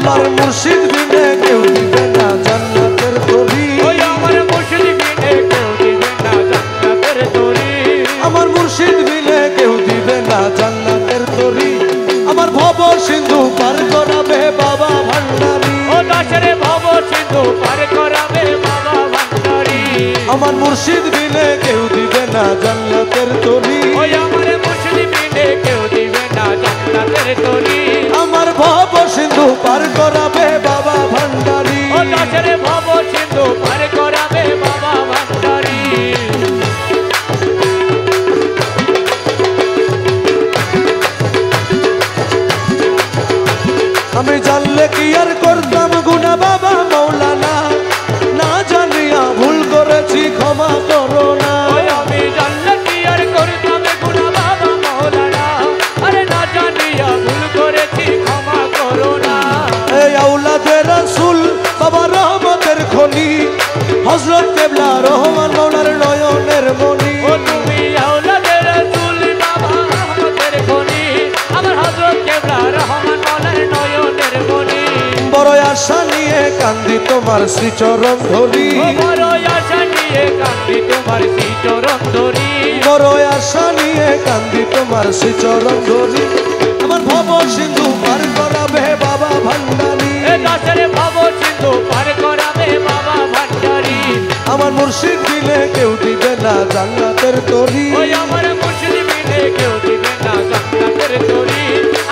আমার মুর্শিদ বিনে কেউ দিবে না জান্নাতের তরি ওই আমার মুর্শিদ বিনে কেউ দিবে না জান্নাতের তরি আমার মুর্শিদ বিনে কেউ দিবে না জান্নাতের তরি আমার ভব সিন্ধু পার করাবে বাবা ভান্ডারী ও দাসরে ভব সিন্ধু পার করাবে বাবা ভান্ডারী আমার মুর্শিদ বিনে কেউ দিবে না জান্নাতের তরি ওই আমার মুর্শিদ বিনে কেউ দিবে না জান্নাতের তরি আমার ভব সিন্ধু পার করাবে বাবা ভান্ডারী ও দাসরে ভব সিন্ধু পার করাবে বাবা ভান্ডারী আমি জানলে কি আর করতাম গুনা বাবা মৌলানা না জানিয়া ভুল করেছি ক্ষমা করো না আমি জানলে কি আর করতাম গুনাহ বাবা মাওলানা আরে না জানিয়া ভুল করেছি ক্ষমা করো না এই আওলাদে রাসূল বাবা রহমতের খনি হযরত কেবলা রহমান মৌলার নয়নের মনি ও তুমি আওলাদে রাসূল বাবা রহমতের খনি আমার হযরত কেবলা রহমান মাওলার নয়নের মনি বড় আশা নিয়ে কান্দি তোমার শ্রীচরণ ধরি ও বড় আশা নিয়ে কান্দি তোমার শ্রীচরণ ধরি বড় আশা নিয়ে কান্দি তোমার শ্রীচরণ ধরি আমার ভব সিন্ধু পার করাবে বাবা ভান্ডারী এ দাসরে ভব সিন্ধু পার করাবে বাবা ভান্ডারী আমার মুর্শিদ বিনে কেউ দিবে না জান্নাতের তরি ওই আমার মুর্শিদ বিনে কেউ দিবে না জান্নাতের তরি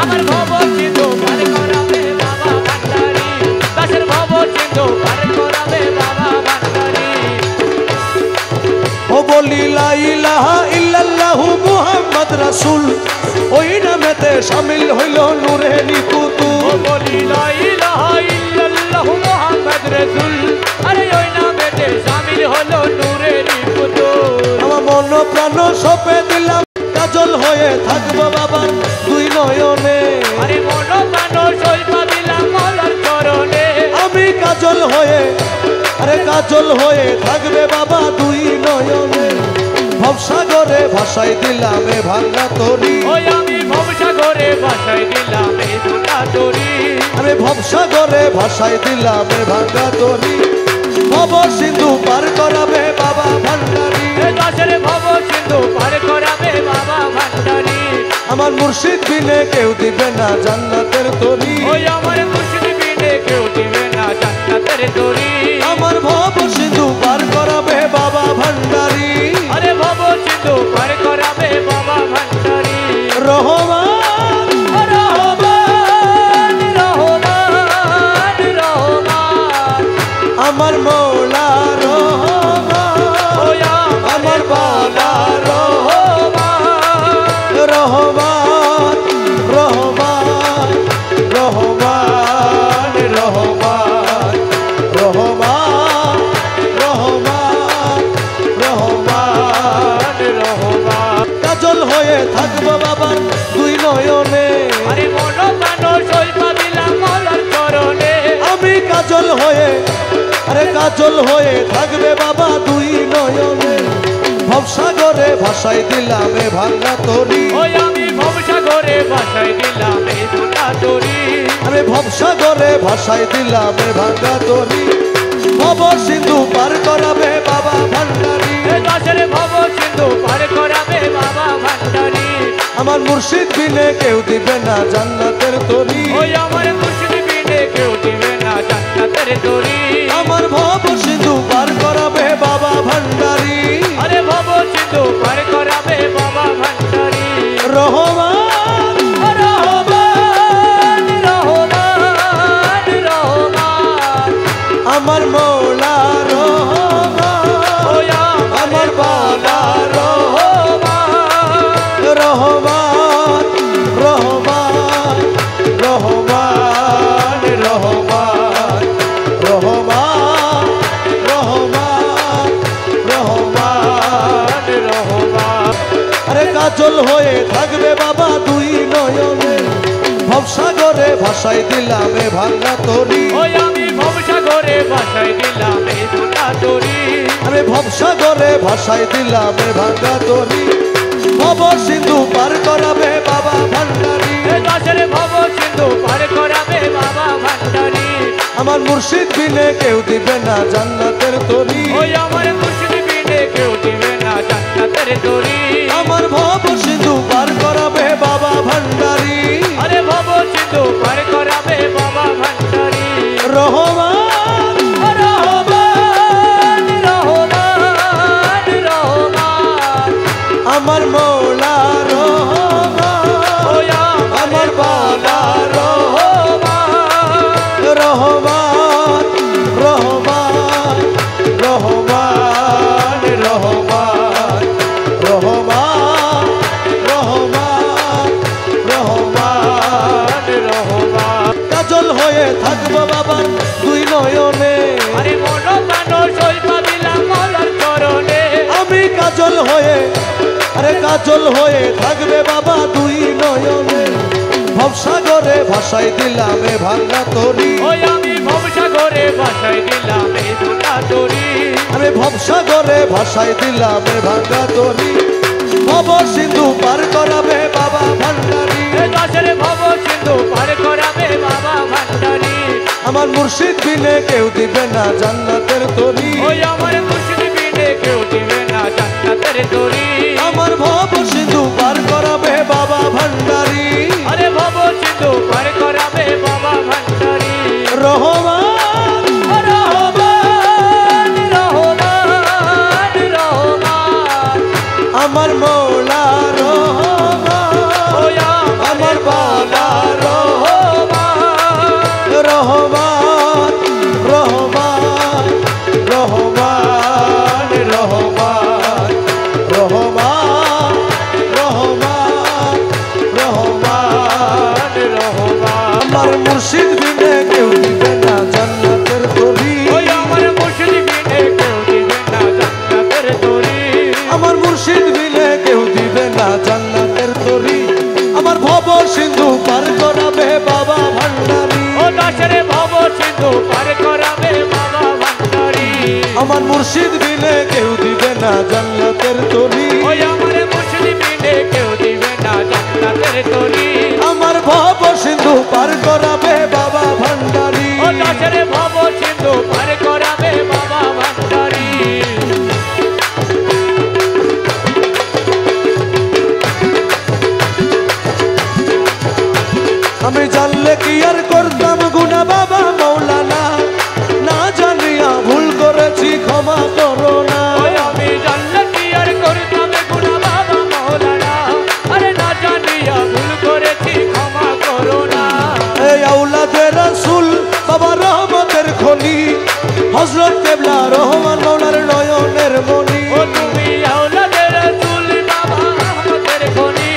আমার ভব সিন্ধু পার করাবে বাবা ভান্ডারী দাসের ভব সিন্ধু পার করাবে বাবা ভান্ডারী ও বলি লা ইলাহা ইল্লাল্লাহু মুহাম্মদ রাসূল ওই নামেতে শামিল হইল নূরে নিকুতু ও বলি লা ইলাহা ইল্লাল্লাহু মুহাম্মদ রাসূল আরে ওই নামেতে শামিল হলো নূরের পুতুল আমার মন প্রাণ সপে দিলাম কাজল হয়ে থাকবো বাবা দুই নয়নে আরে মন প্রাণ সইপা দিলাম মাওলার চরণে আমি কাজল হয়ে আরে কাজল হয়ে থাকবে বাবা দুই নয়নে ভবসাগরে ভাসাই দিলাম এ ভাঙা তরি ওই আমি ভবসাগরে ভাসাই দিলাম এই ভাঙা তরি আমি ভবসাগরে ভাসাই দিলাম এ ভাঙা তরি ভব সিন্ধু পার করাবে বাবা ভান্ডারী এ দাসরে ভব সিন্ধু পার করাবে বাবা ভান্ডারী আমার মুর্শিদ বিনে কেউ দিবে না জান্নাতের তরি ওই আমার মুর্শিদ বিনে কেউ দিবে না জান্নাতের তরি আমার ভব সিন্ধু পার করাবে বাবা ভান্ডারী আরে ভব সিন্ধু পার করাবে বাবা ভান্ডারী রহমান রহমান রহমান রহমান আমার মৌলা রহমান ওই আমার বালা রহমান রহমান রহমান রহমান রহমান রহমান রহমান রহমান রহমান কাজল হয়ে থাকবো বাবা দুই নয়নে আরে মন প্রাণ সইপা দিলাম মাওলার চরণে আমি কাজল হয়ে আরে কাজল হয়ে থাকবে বাবা দুই নয়নে ভবসাগরে ভাসাই দিলাম এ ভাঙা তরি ওই আমি ভবসাগরে ভাসাই দিলাম এই ভাঙা তরি আমি ভবসাগরে ভাসাই দিলাম এ ভাঙা তরি ভব সিন্ধু পার করাবে বাবা ভান্ডারী এ দাসরে ভব সিন্ধু পার করাবে বাবা ভান্ডারী আমার মুর্শিদ বিনে কেউ দিবে না জান্নাতের তরি ওই আমার মুর্শিদ বিনে কেউ দিবে না জান্নাতের তরি আমার ভব সিন্ধু পার করাবে বাবা ভান্ডারী আরে ভব সিন্ধু পার করাবে বাবা ভান্ডারী রহমান রহমান রহমান রহমান আমার মৌলা রহমান ওই আমার বালা রহমান রহমান রহমান রহমান রহমান রহমান রহমান রহমান রহমান আরে কাজল হয়ে থাকবে বাবা দুই নয়নে ভবসাগরে ভাসাই দিলাম এ ভাঙা তরি ওই আমি ভবসাগরে ভাসাই দিলাম এই ভাঙা তরি আমি ভবসাগরে ভাসাই দিলাম এ ভাঙা তরি ভব সিন্ধু পার করাবে বাবা ভান্ডারী এ দাসরে ভব সিন্ধু পার করাবে বাবা ভান্ডারী আমার মুর্শিদ বিনে কেউ দিবে না জান্নাতের তরি ওই আমার মুর্শিদ বিনে কেউ দিবে না জান্নাতের তরি আমার ভব সিন্ধু পার করাবে বাবা ভান্ডারী আরে ভব সিন্ধু পার করাবে বাবা ভান্ডারী রহমান রহমান রহমান রহমান আমার মৌলা রহমান ওই আমার বালা রহমান রহমান রহমান রহমান রহমান রহমান রহমান রহমান রহমান কাজল হয়ে থাকবো বাবা দুই নয়নে আরে মন প্রাণ সইপা দিলাম মলার চরণে আমি কাজল হয়ে আরে কাজল হয়ে থাকবে বাবা দুই নয়নে ভবসাগরে ভাসাই দিলাম এ ভাঙা তরি ওই আমি ভবসাগরে ভাসাই দিলাম এই ভাঙা তরি আমি ভবসাগরে ভাসাই দিলাম এ ভাঙা তরি ভব সিন্ধু পার করাবে বাবা ভান্ডারী এ দাসের ভব সিন্ধু পার করাবে বাবা ভান্ডারী আমার মুর্শিদ বিনে কেউ দিবে না জান্নাতের তরি ওই আমার মুর্শিদ বিনে কেউ দিবে না জান্নাতের তরি আমার ভব সিন্ধু পার করাবে বাবা ভান্ডারী আরে ভব সিন্ধু পার করাবে বাবা ভান্ডারী রহমান রহমান রহমান রহমান আমার মৌলা রহমান ওই আমার বালা রহমান রহমান রহমান রহমান রহমান রহমান রহমান রহমান রহমান আমার মুর্শিদ বিনে কেউ দিবে না জান্নাতের তরি ওই আমার মুর্শিদ বিনে কেউ দিবে না জান্নাতের তরি আমার মুর্শিদ বিনে কেউ দিবে না জান্নাতের তরি আমার ভব সিন্ধু পার করাবে বাবা ভান্ডারী ও দাসের ভব সিন্ধু পার করাবে বাবা ভান্ডারী আমার মুর্শিদ বিনে কেউ দিবে না জান্নাতের তরি ওই আমার মুর্শিদ বিনে কেউ দিবে না জান্নাতের তরি আমার ভব সিন্ধু পার করাবে বাবা ভান্ডারী ও দাসের ভব সিন্ধু পার করাবে বাবা ভান্ডারী আমি জানলে কি আর করতাম গুনা বাবা মৌলানা না জানিয়া ভুল করেছি ক্ষমা করো না ওই আমি জান্নাতি আর করতাম গুনাহ বাবা মাওলানা আরে না জানিয়া ভুল করেছি ক্ষমা করো না এই আওলাদে রাসূল বাবা রহমতের খনি হযরত কেবলা রহমান মৌলার নয়নের মনি ও তুমি আওলাদের রাসূল বাবা রহমতের খনি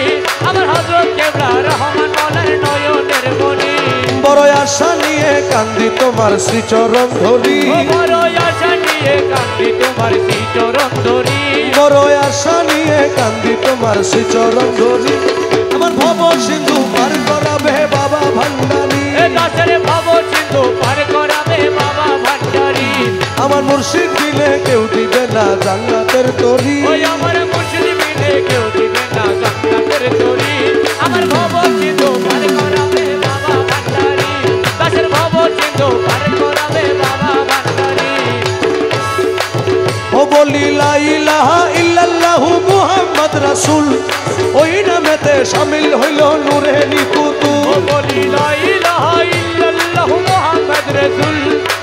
আমার হযরত কেবলা রহমান মাওলার নয়নের মনি বড় আশা নিয়ে কান্দি তোমার শ্রীচরণ ধরি ও বড় আশা নিয়ে কান্দি তোমার শ্রীচরণ ধরি বড় আশা নিয়ে কান্দি তোমার শ্রীচরণ ধরি আমার ভব সিন্ধু পার করাবে বাবা ভান্ডারী এ দাসের ভব সিন্ধু পার করাবে বাবা ভান্ডারী আমার মুর্শিদ বিনে কেউ দিবে না জান্নাতের তরি ওই আমার মুর্শিদ বিনে কেউ দিবে না জান্নাতের তরি আমার ভব সিন্ধু পার করাবে বাবা ভান্ডারী দাসের ভব সিন্ধু পার করাবে বাবা ভান্ডারী ও বলি লা ইলাহা ইল্লাল্লাহু মুহাম্মদ রাসূল ওই নামেতে শামিল হইল নূরে নিকুতু ও বলি লা ইলাহা ইল্লাল্লাহু মুহাম্মদ রাসূল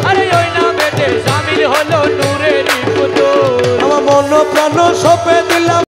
আরে ওই নামেতে শামিল হলো নূরের পুতুল আমার মন প্রাণ সপে দিলাম